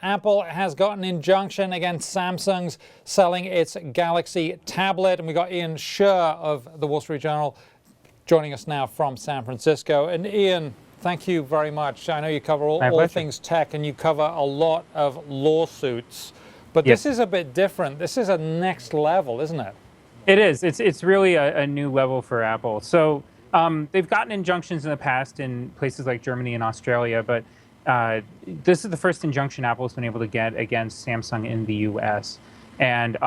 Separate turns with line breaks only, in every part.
Apple has got an injunction against Samsung's selling its Galaxy tablet. And we got Ian Sherr of the Wall Street Journal joining us now from San Francisco. And Ian, thank you very much. I know you cover all things tech and you cover a lot of lawsuits. But this is a bit different. This is a next level, isn't it?
It is. It's really a new level for Apple. So they've gotten injunctions in the past in places like Germany and Australia, but this is the first injunction Apple's been able to get against Samsung in the U.S. And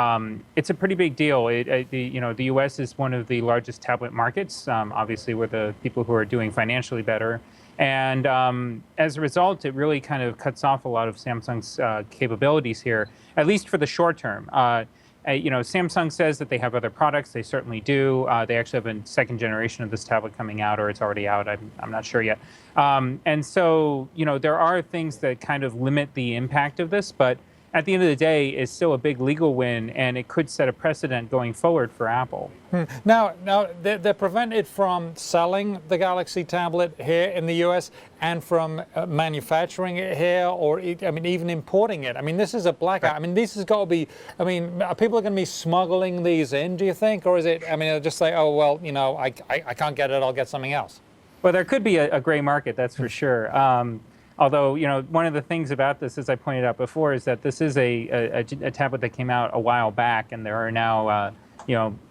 it's a pretty big deal. The U.S. is one of the largest tablet markets. Obviously, we're the people who are doing financially better. And as a result, it really kind of cuts off a lot of Samsung's capabilities here, at least for the short term. Samsung says that they have other products. They certainly do. They actually have a second generation of this tablet coming out, or it's already out. I'm not sure yet. And so, there are things that kind of limit the impact of this, but at the end of the day, it's still a big legal win, and it could set a precedent going forward for Apple.
Now, they're prevented from selling the Galaxy tablet here in the U.S. and from manufacturing it here, or even importing it. I mean, this is a blackout. I mean, this has got to be. I mean, are people going to be smuggling these in? Do you think, or is it? I mean, they'll just say, oh well, I can't get it. I'll get something else.
Well, there could be a gray market, that's for sure. Although, one of the things about this, as I pointed out before, is that this is a tablet that came out a while back, and there are now,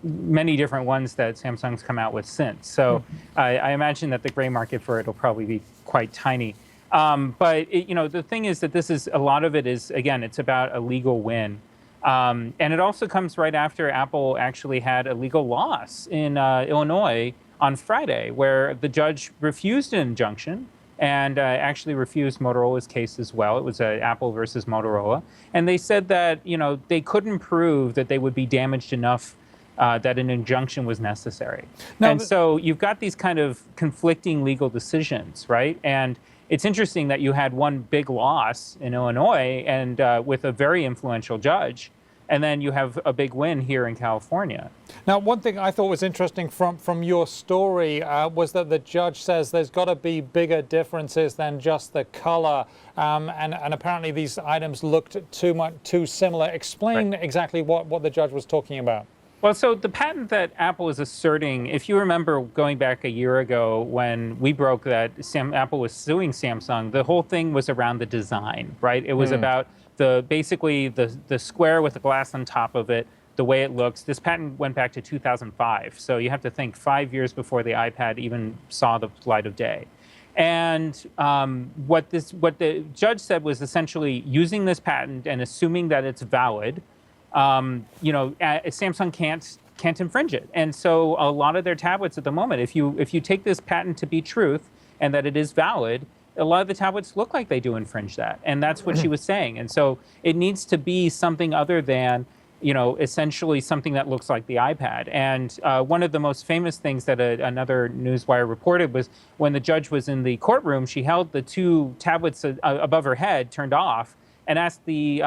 many different ones that Samsung's come out with since. So I imagine that the gray market for it will probably be quite tiny. But the thing is that a lot of it is, again, it's about a legal win. And it also comes right after Apple actually had a legal loss in Illinois on Friday, where the judge refused an injunction and actually refused Motorola's case as well. It was Apple versus Motorola. And they said that, they couldn't prove that they would be damaged enough that an injunction was necessary. So you've got these kind of conflicting legal decisions, right? And it's interesting that you had one big loss in Illinois and with a very influential judge, and then you have a big win here in California.
Now, one thing I thought was interesting from your story was that the judge says there's got to be bigger differences than just the color, and apparently these items looked too similar. Explain exactly what the judge was talking about.
Well, so the patent that Apple is asserting, if you remember going back a year ago when we broke that Apple was suing Samsung, the whole thing was around the design, right? It was about basically the square with the glass on top of it, the way it looks. This patent went back to 2005. So you have to think 5 years before the iPad even saw the light of day. And what the judge said was essentially using this patent and assuming that it's valid, Samsung can't infringe it. And so a lot of their tablets at the moment, if you take this patent to be truth and that it is valid, a lot of the tablets look like they do infringe that. And that's what she was saying. And so it needs to be something other than, essentially something that looks like the iPad. And one of the most famous things that another newswire reported was when the judge was in the courtroom, she held the two tablets above her head turned off and asked the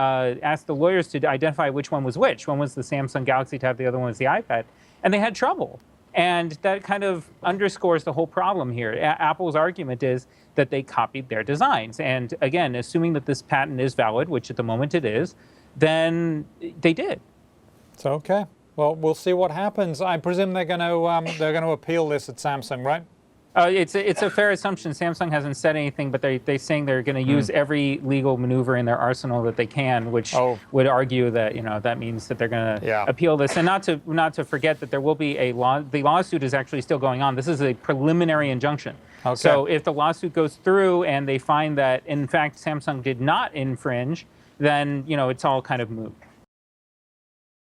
lawyers to identify which one was which. One was the Samsung Galaxy Tab, the other one was the iPad. And they had trouble. And that kind of underscores the whole problem here. Apple's argument is that they copied their designs. And again, assuming that this patent is valid, which at the moment it is, then they did.
So, okay. Well, we'll see what happens. I presume they're going to appeal this at Samsung, right?
It's a fair assumption. Samsung hasn't said anything, but they're saying they're going to use every legal maneuver in their arsenal that they can, which would argue that that means that they're going to appeal this. And not to forget that there will be the lawsuit is actually still going on. This is a preliminary injunction. Okay. So if the lawsuit goes through and they find that in fact Samsung did not infringe, then it's all kind of moot.